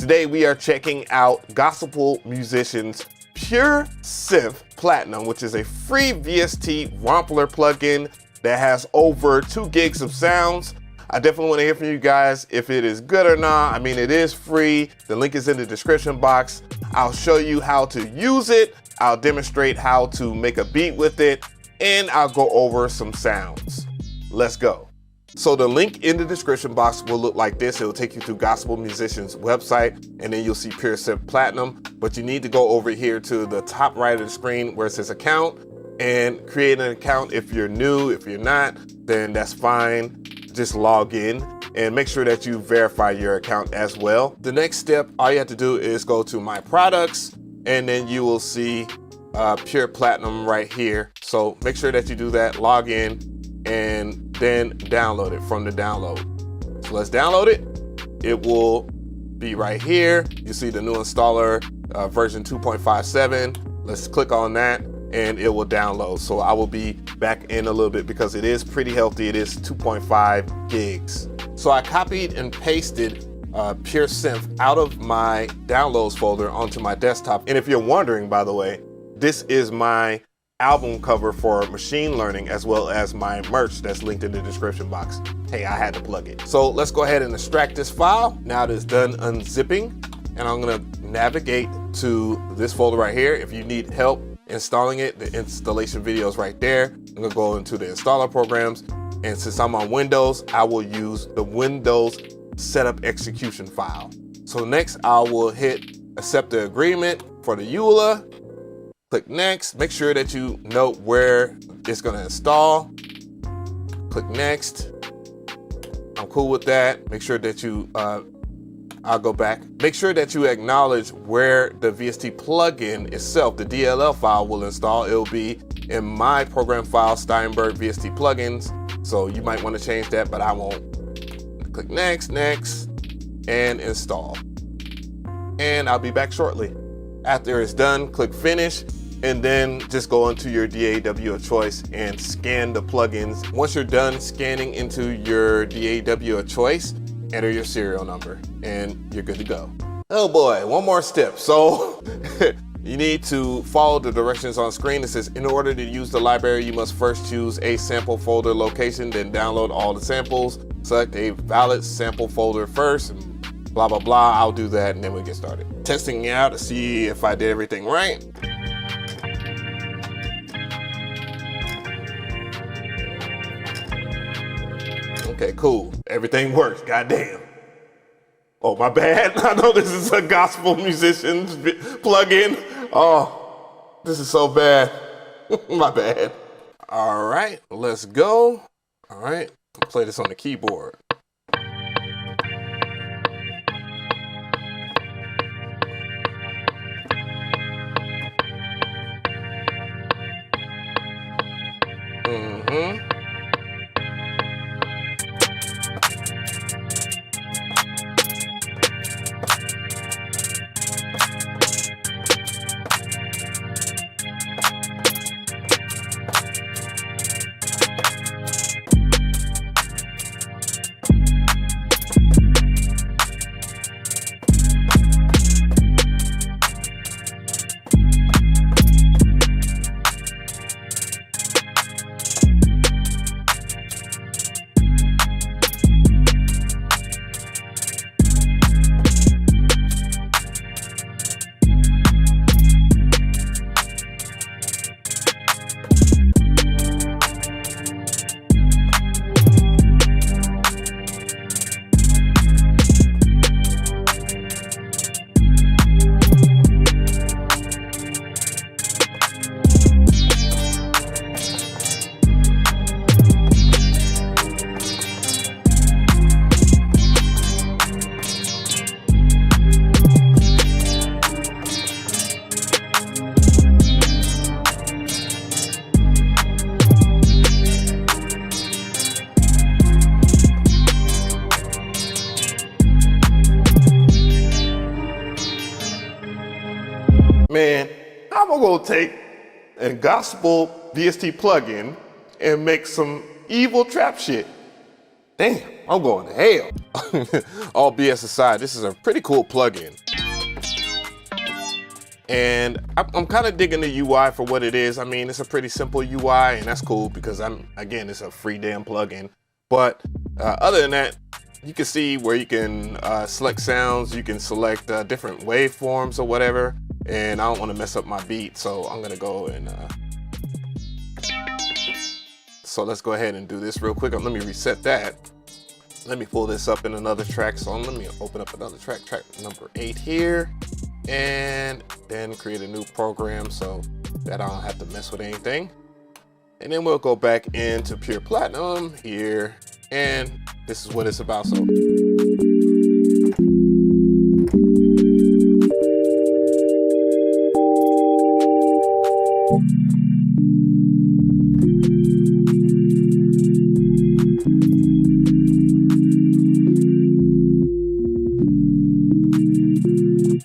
Today we are checking out gospel musicians Pure Synth Platinum, which is a free VST rompler plugin that has over 2 gigs of sounds. I definitely want to hear from you guys if it is good or not. I mean, it is free. The link is in the description box. I'll show you how to use it. I'll demonstrate how to make a beat with it, and I'll go over some sounds. Let's go. So the link in the description box will look like this. It'll take you to Gospel Musician's website, and then you'll see Pure Synth Platinum. But you need to go over here to the top right of the screen where it says account and create an account. If you're new, if you're not, then that's fine. Just log in and make sure that you verify your account as well. The next step, all you have to do is go to My Products, and then you will see Pure Platinum right here. So make sure that you do that, log in, and then download it from the download. So let's download it. It will be right here. You see the new installer version 2.57. Let's click on that and it will download. So I will be back in a little bit because it is pretty healthy. It is 2.5 gigs. So I copied and pasted Pure Synth out of my downloads folder onto my desktop. And if you're wondering, by the way, this is my album cover for Machine Learning, as well as my merch that's linked in the description box. Hey, I had to plug it. So let's go ahead and extract this file. Now that it's done unzipping, and I'm gonna navigate to this folder right here. If you need help installing it, the installation video is right there. I'm gonna go into the installer programs, and since I'm on Windows, I will use the Windows setup execution file. So next, I will hit accept the agreement for the EULA. Click next. Make sure that you note where it's gonna install. Click next. I'm cool with that. Make sure that you, I'll go back. Make sure that you acknowledge where the VST plugin itself, the DLL file, will install. It'll be in my program file, Steinberg VST plugins. So you might want to change that, but I won't. Click next, next, and install. And I'll be back shortly. After it's done, click finish, and then just go into your DAW of choice and scan the plugins. Once you're done scanning into your DAW of choice, enter your serial number and you're good to go. Oh boy, one more step. So you need to follow the directions on screen. It says, in order to use the library, you must first choose a sample folder location, then download all the samples. Select a valid sample folder first, and blah, blah, blah. I'll do that, and then we'll get started. Testing it out to see if I did everything right. Okay, cool. Everything works, goddamn. Oh, my bad. I know this is a gospel musician's plugin. Oh, this is so bad. My bad. All right, let's go. All right, I'll play this on the keyboard. Man, how am I gonna take a gospel VST plugin and make some evil trap shit? Damn, I'm going to hell. All BS aside, this is a pretty cool plugin. And I'm kind of digging the UI for what it is. I mean, it's a pretty simple UI, and that's cool because again, it's a free damn plugin. But other than that, you can see where you can select sounds, you can select different waveforms or whatever. And I don't want to mess up my beat, so I'm gonna go and so let's go ahead and do this real quick. Let me reset that. Let me pull this up in another track. So let me open up another track number 8 here, and then create a new program so that I don't have to mess with anything. And then we'll go back into Pure Platinum here, and this is what it's about. So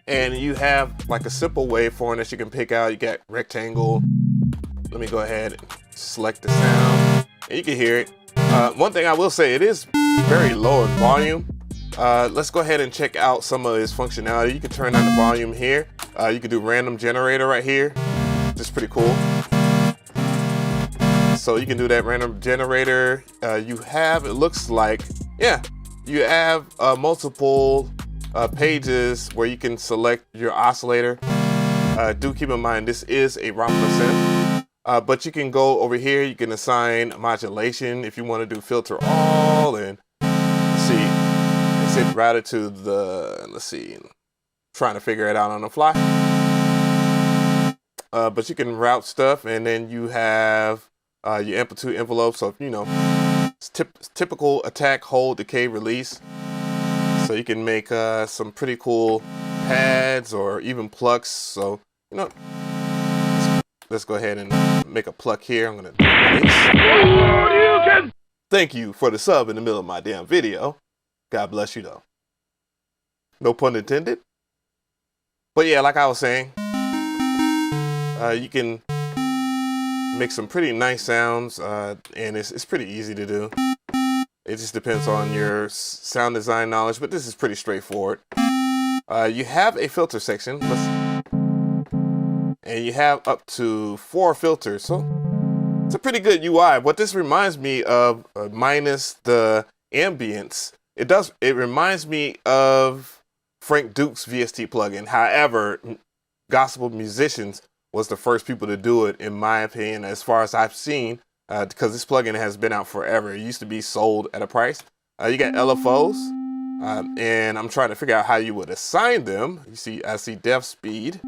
and you have like a simple waveform that you can pick out. You got rectangle. Let me go ahead and select the sound, and you can hear it. One thing I will say, it is very low in volume. Let's go ahead and check out some of its functionality. You can turn on the volume here. You can do random generator right here, which is pretty cool. So you can do that random generator. You have, it looks like, yeah, you have multiple pages where you can select your oscillator. Do keep in mind, this is a rompler synth, but you can go over here, you can assign modulation if you want to do filter all, and let's see, it's it routed to the, let's see, trying to figure it out on the fly. But you can route stuff, and then you have your amplitude envelope. So if you know, it's typical attack, hold, decay, release. So you can make some pretty cool pads or even plucks. So, you know, let's go ahead and make a pluck here. I'm gonna release. Thank you for the sub in the middle of my damn video. God bless you though. No pun intended. But yeah, like I was saying, you can make some pretty nice sounds, and it's pretty easy to do. It just depends on your sound design knowledge, but this is pretty straightforward. You have a filter section, and you have up to 4 filters, so it's a pretty good UI. What this reminds me of, minus the ambience, it reminds me of Frank Duke's VST plugin. However, Gospel Musicians was the first people to do it, in my opinion, as far as I've seen. Because this plugin has been out forever. It used to be sold at a price. You got LFOs, and I'm trying to figure out how you would assign them. You see, I see depth, speed,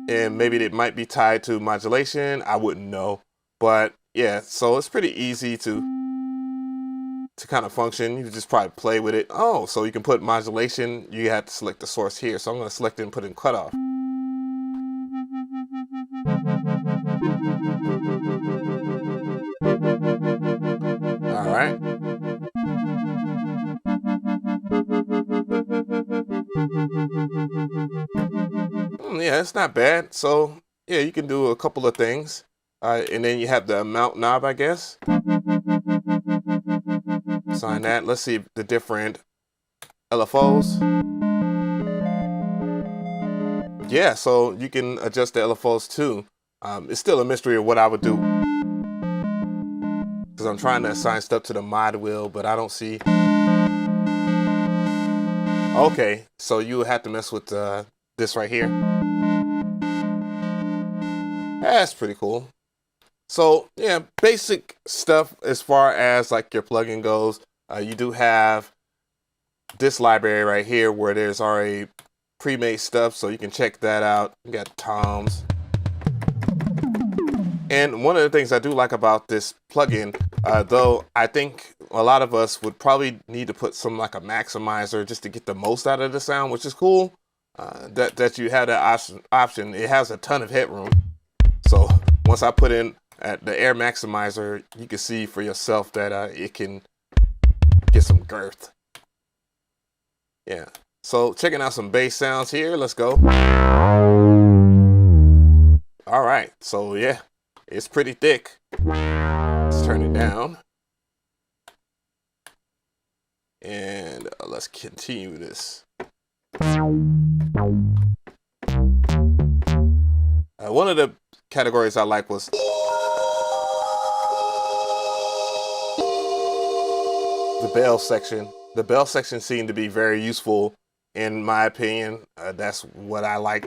and maybe it might be tied to modulation. I wouldn't know, but yeah. So it's pretty easy to kind of function. You just probably play with it. Oh, so you can put modulation. You have to select the source here. So I'm going to select it and put in cutoff. All right. Yeah, it's not bad. So yeah, you can do a couple of things. And then you have the amount knob, I guess. Assign that. Let's see the different LFOs. Yeah, so you can adjust the LFOs too. It's still a mystery of what I would do, because I'm trying to assign stuff to the mod wheel, but I don't see. Okay, so you have to mess with this right here. That's pretty cool. So yeah, basic stuff as far as like your plugin goes. You do have this library right here where there's already pre-made stuff, so you can check that out. You got toms. And one of the things I do like about this plugin, though I think a lot of us would probably need to put some like a maximizer just to get the most out of the sound, which is cool. That you have that option. It has a ton of headroom. So once I put in at the air maximizer, you can see for yourself that it can get some girth. Yeah. So checking out some bass sounds here. Let's go. All right. So yeah, it's pretty thick. Let's turn it down. And let's continue this. One of the categories I like was the bell section. The bell section seemed to be very useful in my opinion. That's what I like.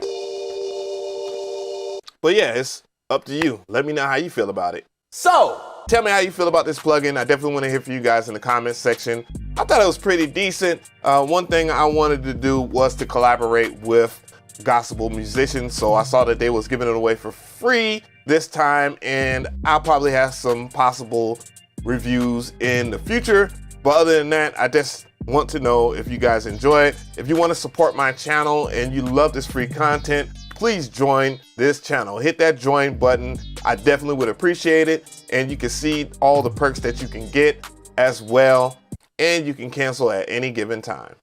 But yeah, it's up to you. Let me know how you feel about it. So, tell me how you feel about this plugin. I definitely want to hear from you guys in the comments section. I thought it was pretty decent. One thing I wanted to do was to collaborate with gospel musicians, so I saw that they was giving it away for free this time, and I'll probably have some possible reviews in the future. But other than that, I just want to know if you guys enjoy it. If you want to support my channel and you love this free content, please join this channel. Hit that join button. I definitely would appreciate it. And you can see all the perks that you can get as well. And you can cancel at any given time.